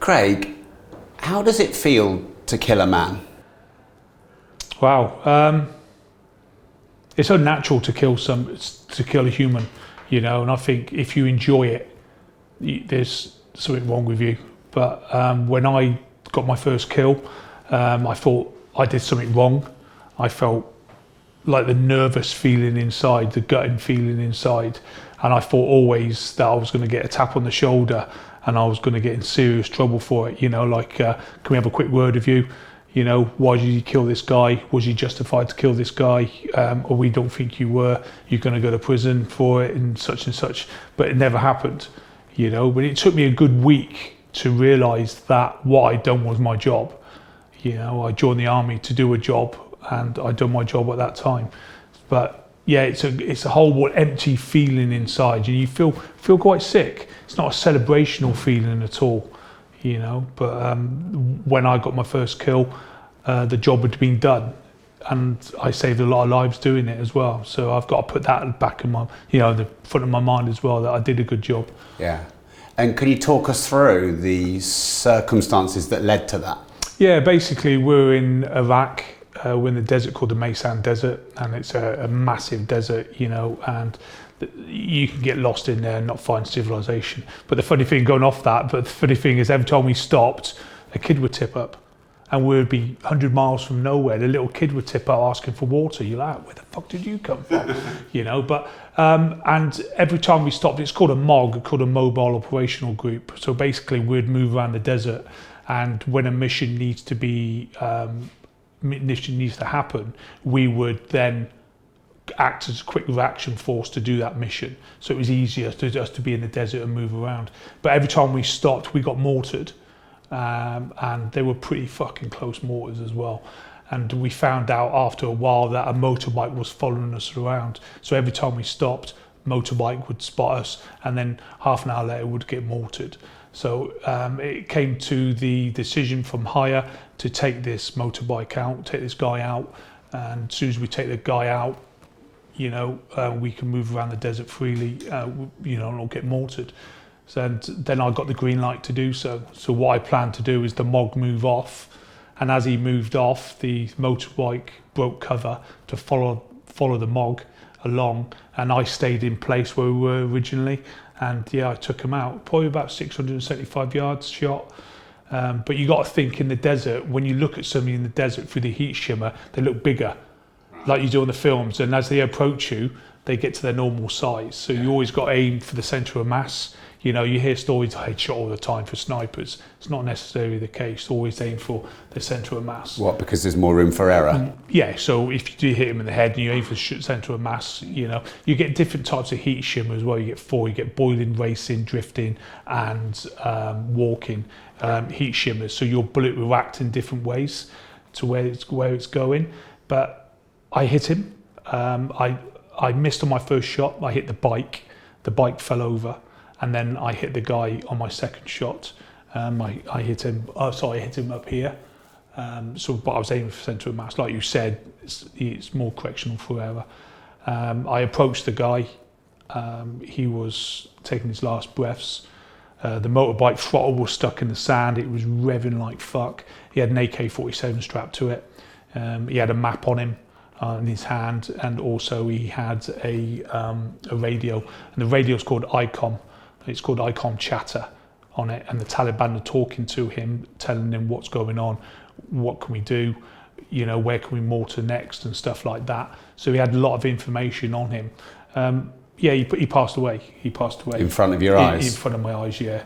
Craig, how does it feel to kill a man? Wow, it's unnatural to kill a human, you know. And I think if you enjoy it, there's something wrong with you. But when I got my first kill, I thought I did something wrong. I felt like the nervous feeling inside, the gutting feeling inside, and I thought always that I was going to get a tap on the shoulder and I was going to get in serious trouble for it. You know, like, can we have a quick word with you? You know, why did you kill this guy? Was you justified to kill this guy? Or we don't think you were. You're going to go to prison for it and such. But it never happened, you know. But it took me a good week to realise that what I'd done was my job. You know, I joined the army to do a job, and I'd done my job at that time. But yeah, it's a whole empty feeling inside, and you feel quite sick. It's not a celebrational feeling at all. You know, but when I got my first kill, the job had been done, and I saved a lot of lives doing it as well. So I've got to put that back in my, you know, the front of my mind as well, that I did a good job. Yeah. And can you talk us through the circumstances that led to that? Yeah, basically we're in Iraq. We're in the desert called the Maysan Desert, and it's a massive desert, you know, and you can get lost in there and not find civilization. But the funny thing is every time we stopped, a kid would tip up, and we would be 100 miles from nowhere. The little kid would tip up asking for water. You're like, where the fuck did you come from? You know, but and every time we stopped, it's called a MOG, called a Mobile Operational Group. So basically we'd move around the desert, and when a mission needs to happen, we would then act as a quick reaction force to do that mission. So it was easier just to be in the desert and move around. But every time we stopped, we got mortared, and they were pretty fucking close mortars as well. And we found out after a while that a motorbike was following us around. So every time we stopped, motorbike would spot us, and then half an hour later would get mortared. So it came to the decision from higher to take this motorbike out, take this guy out, and as soon as we take the guy out, you know, we can move around the desert freely, you know, and not get mortared. So and then I got the green light to do so. So what I planned to do is the MOG move off, and as he moved off, the motorbike broke cover to follow the MOG along, and I stayed in place where we were originally, and yeah, I took him out, probably about 675 yards shot. But you got to think, in the desert, when you look at somebody in the desert through the heat shimmer, they look bigger, like you do on the films, and as they approach you, they get to their normal size. So you always got to aim for the centre of mass. You know, you hear stories of headshot all the time for snipers. It's not necessarily the case. Always aim for the centre of mass. What, because there's more room for error? Yeah, so if you do hit him in the head and you aim for the centre of mass, you know, you get different types of heat shimmer as well. You get four. You get boiling, racing, drifting, and walking heat shimmers. So your bullet will act in different ways to where it's going. But I hit him. I missed on my first shot. I hit the bike. The bike fell over. And then I hit the guy on my second shot. I hit him. I hit him up here. But I was aiming for centre of mass. Like you said, it's more correctional for error. I approached the guy. He was taking his last breaths. The motorbike throttle was stuck in the sand. It was revving like fuck. He had an AK-47 strapped to it. He had a map on him. In his hand, and also he had a radio, and the radio's called ICOM. It's called ICOM chatter on it, and the Taliban are talking to him, telling him what's going on, what can we do, you know, where can we mortar next and stuff like that. So he had a lot of information on him. Yeah, he passed away. He passed away in front of your eyes. In front of my eyes, yeah.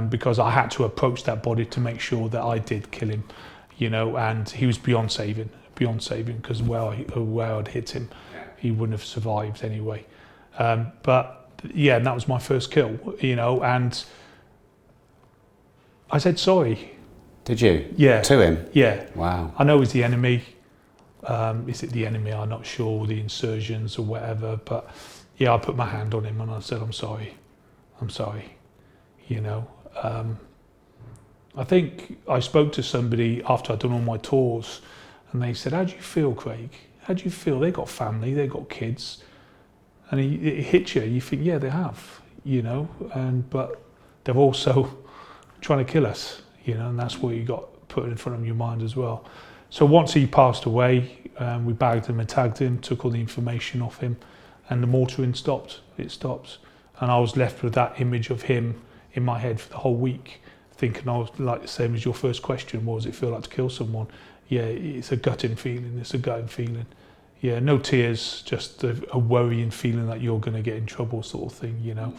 Because I had to approach that body to make sure that I did kill him, you know, and he was beyond saving, because where I'd hit him, he wouldn't have survived anyway. But yeah, and that was my first kill, you know, and I said sorry. Did you? Yeah. To him? Yeah. Wow. I know he's the enemy. Is it the enemy? I'm not sure, the insurgents or whatever, but yeah, I put my hand on him and I said, I'm sorry, you know. I think I spoke to somebody after I'd done all my tours, and they said, how do you feel, Craig? How do you feel? They got family, they got kids. And it hits you, you think, yeah, they have, you know, but they're also trying to kill us, you know, and that's what you got put in front of your mind as well. So once he passed away, we bagged him and tagged him, took all the information off him, and the mortaring stopped. It stopped. And I was left with that image of him in my head for the whole week, thinking I was like the same as your first question, what does it feel like to kill someone? Yeah, it's a gutting feeling, it's a gutting feeling. Yeah, no tears, just a worrying feeling that you're going to get in trouble sort of thing, you know.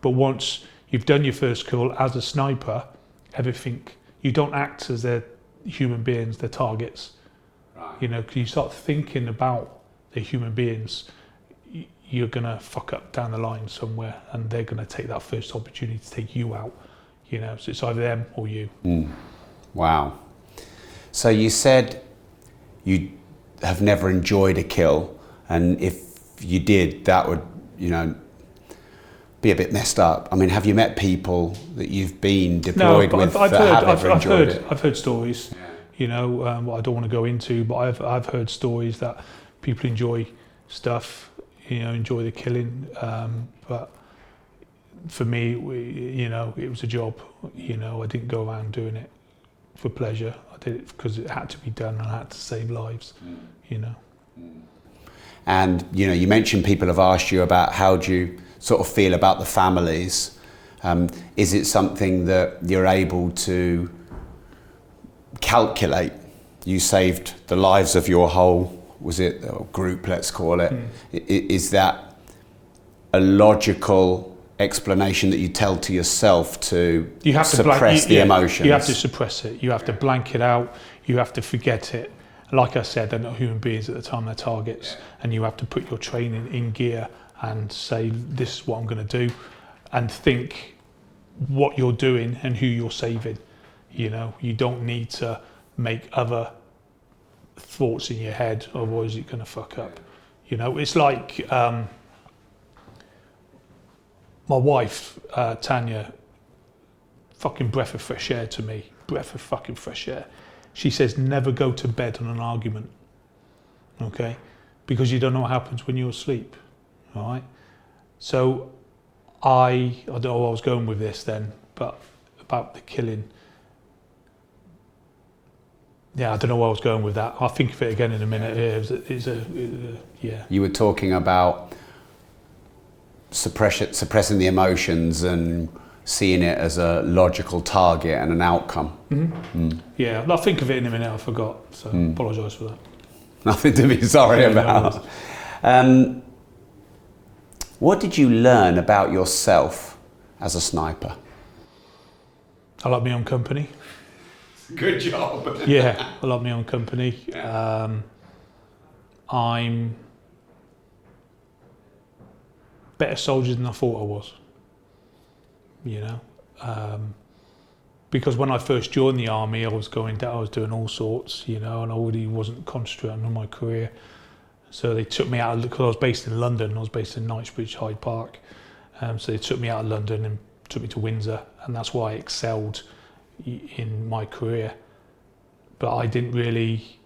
But once you've done your first kill as a sniper, everything, you don't act as they're human beings, they're targets. Right. You know, because you start thinking about the human beings, you're going to fuck up down the line somewhere, and they're going to take that first opportunity to take you out, you know. So it's either them or you. Wow. So you said you have never enjoyed a kill, and if you did, that would, you know, be a bit messed up. I mean, have you met people that you've been deployed with that have ever enjoyed it? I've heard stories, you know, what I don't want to go into, but I've heard stories that people enjoy stuff, you know, enjoy the killing. But for me, you know, it was a job. You know, I didn't go around doing it for pleasure. I did it because it had to be done, and I had to save lives, you know. And, you know, you mentioned people have asked you about how do you sort of feel about the families. Is it something that you're able to calculate? You saved the lives of your whole, was it a group, let's call it. Is that a logical explanation that you tell to yourself to suppress the emotions? You have to suppress it. You have to blank it out. You have to forget it. Like I said, they're not human beings at the time, they're targets. And you have to put your training in gear and say, this is what I'm going to do, and think what you're doing and who you're saving. You know, you don't need to make other thoughts in your head, otherwise you're going to fuck up. You know, it's like my wife, Tanya, fucking breath of fresh air to me, breath of fucking fresh air. She says, never go to bed on an argument, okay? Because you don't know what happens when you're asleep, all right? So I don't know where I was going with this then, but about the killing. Yeah, I don't know where I was going with that. I'll think of it again in a minute. Yeah. You were talking about suppressing the emotions and seeing it as a logical target and an outcome. Yeah, I'll think of it in a minute. I forgot, so apologise for that. Nothing to be sorry about. What did you learn about yourself as a sniper? I like my own company. Good job. Yeah, I like my own company. I'm better soldier than I thought I was. You know, because when I first joined the army, I was doing all sorts, you know, and I already wasn't concentrating on my career. So they took me out, because I was based in London, I was based in Knightsbridge, Hyde Park. So they took me out of London and took me to Windsor, and that's why I excelled in my career. But I didn't really,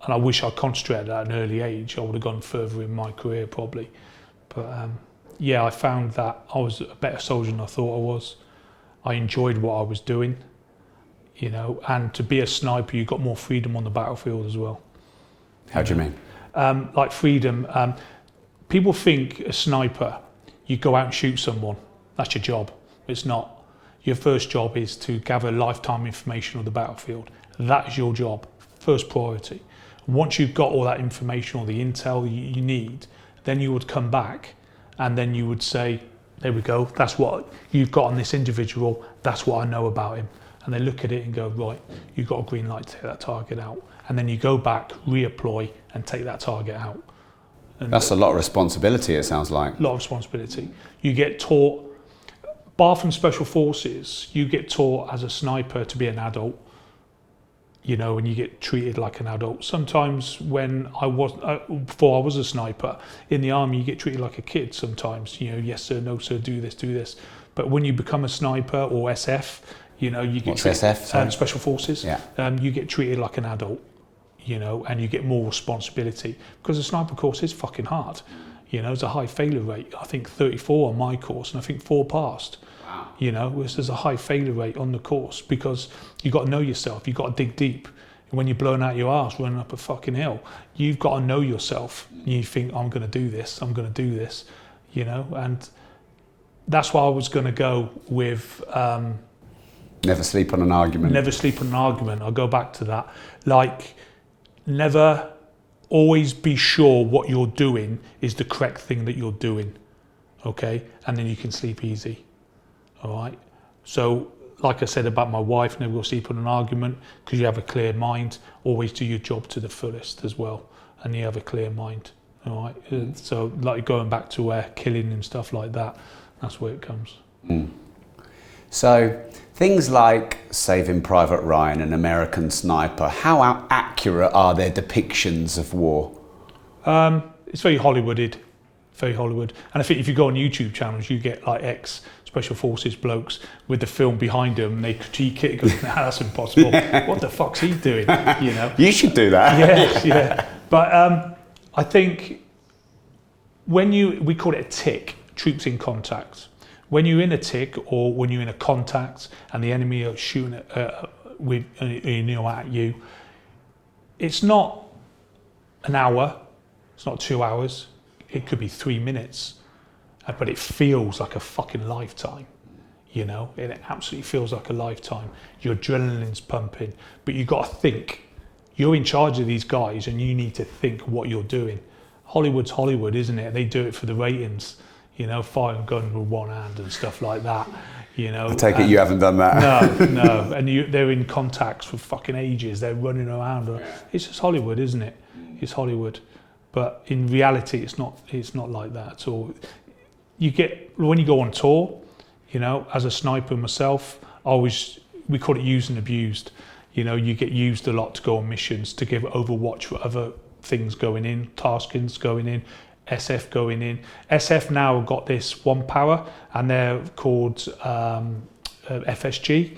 and I wish I'd concentrated at an early age, I would have gone further in my career probably. But yeah, I found that I was a better soldier than I thought I was. I enjoyed what I was doing, you know, and to be a sniper, you got more freedom on the battlefield as well. How do you mean? Like freedom, people think a sniper, you go out and shoot someone, that's your job. It's not. Your first job is to gather lifetime information of the battlefield. That is your job, first priority. Once you've got all that information or the intel you need, then you would come back and then you would say, there we go, that's what you've got on this individual, that's what I know about him. And they look at it and go, right, you've got a green light to take that target out. And then you go back, reapply, and take that target out. And that's a lot of responsibility, it sounds like. A lot of responsibility. You get taught, bar from special forces, you get taught as a sniper to be an adult, you know, and you get treated like an adult. Sometimes when before I was a sniper, in the army you get treated like a kid sometimes, you know, yes sir, no sir, do this. But when you become a sniper or SF, you know, you get What's SF? Special forces, yeah. You get treated like an adult, you know, and you get more responsibility because the sniper course is fucking hard. You know, there's a high failure rate. I think 34 on my course, and I think 4 passed. Wow. You know, there's a high failure rate on the course because you got to know yourself. You got to dig deep. When you're blowing out your arse running up a fucking hill, you've got to know yourself. You think, I'm going to do this. I'm going to do this. You know, and that's why I was going to go with. Never sleep on an argument. Never sleep on an argument. I'll go back to that. Like, never. Always be sure what you're doing is the correct thing that you're doing, okay? And then you can sleep easy, all right? So, like I said about my wife, never go sleep on an argument because you have a clear mind. Always do your job to the fullest as well, and you have a clear mind, all right? So, like going back to where killing and stuff like that, that's where it comes. So, things like Saving Private Ryan and American Sniper, how accurate are their depictions of war? It's very Hollywooded, very Hollywood. And I think if you go on YouTube channels, you get like ex-Special Forces blokes with the film behind them, and they critique it and go, nah, that's impossible. What the fuck's he doing? You know? You should do that. Yeah. But I think we call it a tick, troops in contact. When you're in a tick or when you're in a contact and the enemy are shooting at you, it's not an hour, it's not 2 hours, it could be 3 minutes, but it feels like a fucking lifetime, you know, it absolutely feels like a lifetime. Your adrenaline's pumping, but you've got to think. You're in charge of these guys and you need to think what you're doing. Hollywood's Hollywood, isn't it? They do it for the ratings. You know, firing guns with one hand and stuff like that. You know, I take it you haven't done that. No, and they're in contacts for fucking ages. They're running around. It's just Hollywood, isn't it? It's Hollywood, but in reality, it's not. It's not like that at all. You get when you go on tour. You know, as a sniper myself, we call it used and abused. You know, you get used a lot to go on missions, to give overwatch for other things going in, taskings going in. SF going in. SF now have got this one power, and they're called FSG.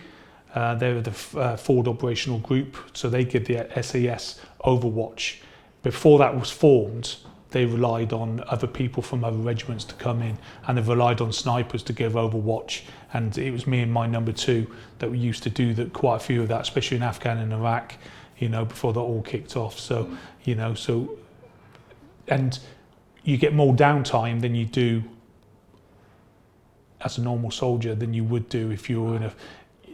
They're the Forward Operational Group, so they give the SAS Overwatch. Before that was formed, they relied on other people from other regiments to come in, and they relied on snipers to give Overwatch. And it was me and my number 2 that we used to do that, quite a few of that, especially in Afghan and Iraq. You know, before that all kicked off. So you know, and you get more downtime than you do as a normal soldier than you would do if you were in a,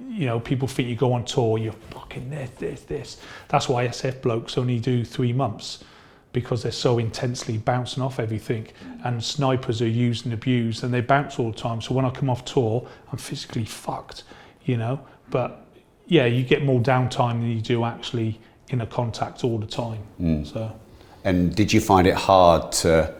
you know, people think you go on tour, you're fucking this. That's why SF blokes only do 3 months, because they're so intensely bouncing off everything. And snipers are used and abused and they bounce all the time. So when I come off tour, I'm physically fucked, you know. But yeah, you get more downtime than you do actually in a contact all the time. So. And did you find it hard to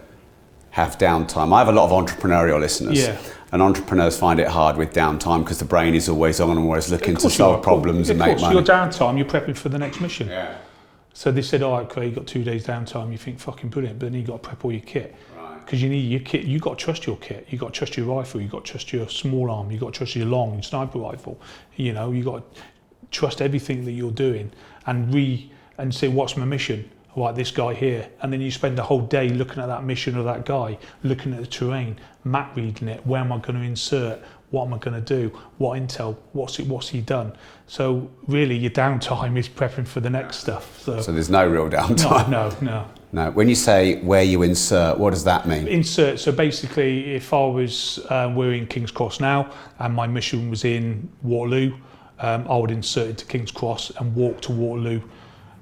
have downtime? I have a lot of entrepreneurial listeners, and entrepreneurs find it hard with downtime because the brain is always on and always looking to solve problems and make money. Your downtime, you're prepping for the next mission. So they said, all right, okay, you got 2 days downtime, you think fucking brilliant, but then you got to prep all your kit. Because you need your kit, you got to trust your kit, you got to trust your rifle, you got to trust your small arm, you got to trust your long and sniper rifle. You know, you got to trust everything that you're doing and say, what's my mission? Right, this guy here, and then you spend the whole day looking at that mission of that guy, looking at the terrain, map reading it. Where am I going to insert? What am I going to do? What intel? What's he done? So really, your downtime is prepping for the next stuff. So there's no real downtime. No. When you say where you insert, what does that mean? Insert. So basically, if I was we're in King's Cross now, and my mission was in Waterloo, I would insert into King's Cross and walk to Waterloo.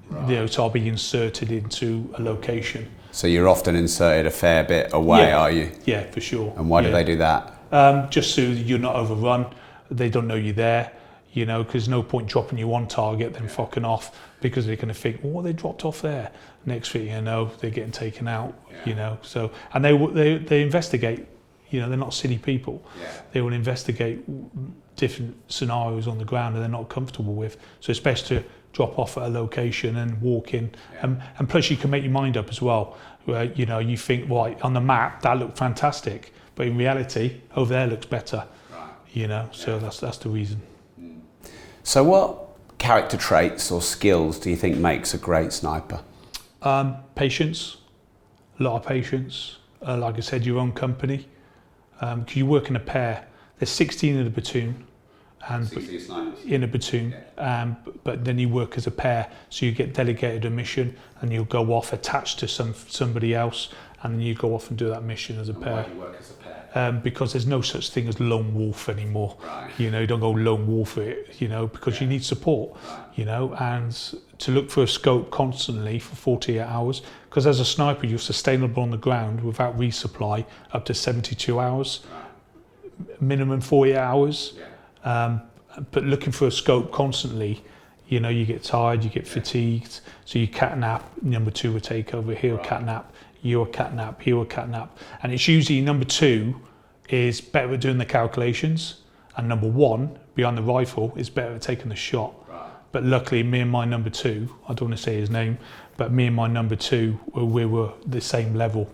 You know, so I'll be inserted into a location. So you're often inserted a fair bit away, are you? Yeah, for sure. And why do they do that? Just so you're not overrun. They don't know you're there, you know, because no point dropping you on target, then fucking off, because they're going to think, oh, they dropped off there. Next thing you know, they're getting taken out, you know. So, and they investigate, you know, they're not silly people. They will investigate different scenarios on the ground that they're not comfortable with. So it's best to drop off at a location and walk in, and plus you can make your mind up as well, where you know you think, right, on the map that looked fantastic, but in reality over there looks better, you know. So that's the reason. So what character traits or skills do you think makes a great sniper? Patience, a lot of patience. Like I said, your own company, because you work in a pair. there's 16 in the platoon, and in a platoon, but then you work as a pair, so you get delegated a mission, and you'll go off attached to somebody else, and then you go off and do that mission as a pair. Why do you work as a pair? Because there's no such thing as lone wolf anymore. Right. You know, you don't go lone wolf it, you know, because you need support, you know, and to look for a scope constantly for 48 hours, because as a sniper, you're sustainable on the ground without resupply up to 72 hours, minimum 48 hours. But looking for a scope constantly, you know, you get tired, you get fatigued, so you cat nap, number 2 will take over, here a cat nap, you a cat nap, here a cat nap. And it's usually number 2 is better at doing the calculations, and number 1 behind the rifle is better at taking the shot. But luckily, me and my number 2, I don't want to say his name, but me and my number 2, we were the same level,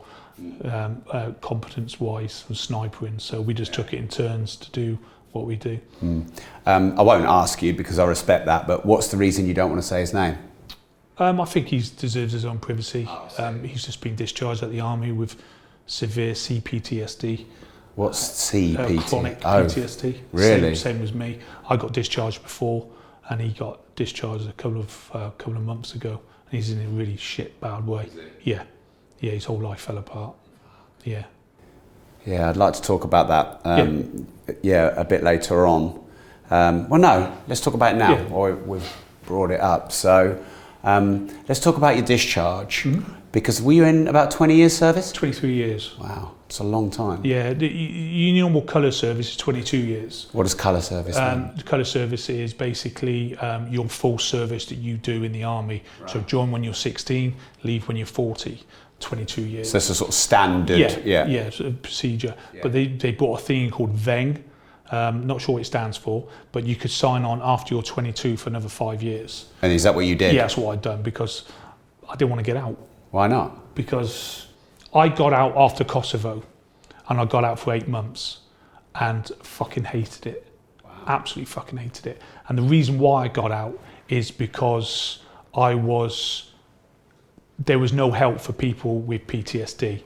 competence-wise, of snipering. So we just took it in turns to do what we do. I won't ask you because I respect that, but what's the reason you don't want to say his name? I think he deserves his own privacy. He's just been discharged at the army with severe CPTSD. What's CPT? Chronic PTSD. Really? Same as me. I got discharged before, and he got discharged a couple of months ago. And he's in a really shit, bad way. Yeah, his whole life fell apart. Yeah. Yeah, I'd like to talk about that. A bit later on. Well, no, let's talk about it now. Or we've brought it up. So, let's talk about your discharge. Because were you in about 20 years service? 23 years. Wow, it's a long time. Yeah, the normal colour service is 22 years. What does colour service mean? The colour service is basically your full service that you do in the army. Right. So join when you're 16, leave when you're 40. 22 years. So it's a sort of standard, sort of procedure. Yeah. But they brought a thing called VENG, not sure what it stands for, but you could sign on after you're 22 for another 5 years. And is that what you did? Yeah, that's what I'd done, because I didn't want to get out. Why not? Because I got out after Kosovo, and I got out for 8 months, and fucking hated it. Wow. Absolutely fucking hated it. And the reason why I got out is because there was no help for people with PTSD,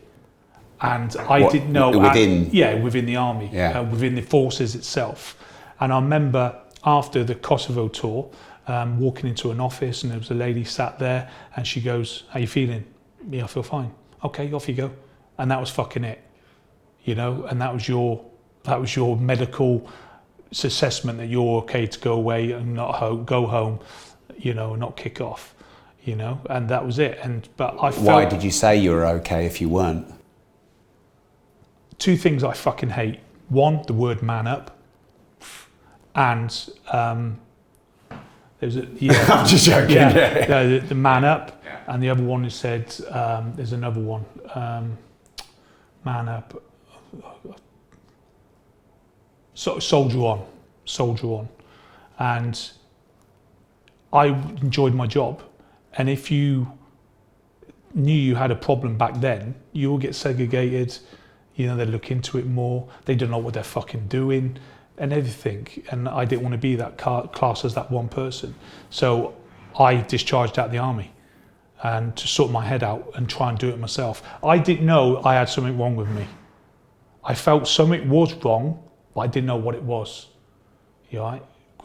and I didn't know within the army, within the forces itself. And I remember after the Kosovo tour, walking into an office, and there was a lady sat there, and she goes, "How you feeling?" "Yeah, I feel fine." "Okay, off you go." And that was fucking it, you know. And that was your medical assessment that you're okay to go away and not go home, you know, and not kick off. You know, and that was it. But I felt... Why did you say you were okay if you weren't? 2 things I fucking hate. 1, the word man up. And there's a... Yeah. I'm just joking. Yeah, the man up. Yeah. And the other one is said, there's another one. Man up. So, soldier on. And I enjoyed my job. And if you knew you had a problem back then, you will get segregated, you know, they look into it more, they don't know what they're fucking doing and everything. And I didn't want to be that class as that one person. So I discharged out the army, and to sort my head out and try and do it myself. I didn't know I had something wrong with me. I felt something was wrong, but I didn't know what it was. You know,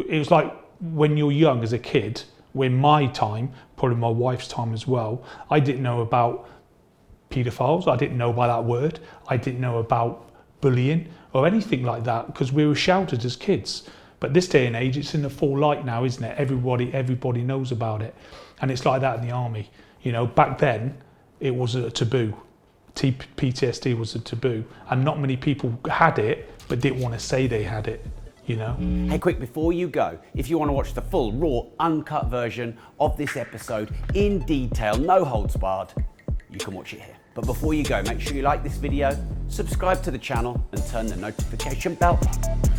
it was like when you're young as a kid, in my time, probably my wife's time as well, I didn't know about paedophiles. I didn't know about that word. I didn't know about bullying or anything like that, because we were sheltered as kids. But this day and age, it's in the full light now, isn't it? Everybody knows about it. And it's like that in the army. You know, back then, it was a taboo. PTSD was a taboo. And not many people had it, but didn't want to say they had it. You know? Hey, quick, before you go, if you want to watch the full, raw, uncut version of this episode in detail, no holds barred, you can watch it here. But before you go, make sure you like this video, subscribe to the channel, and turn the notification bell on.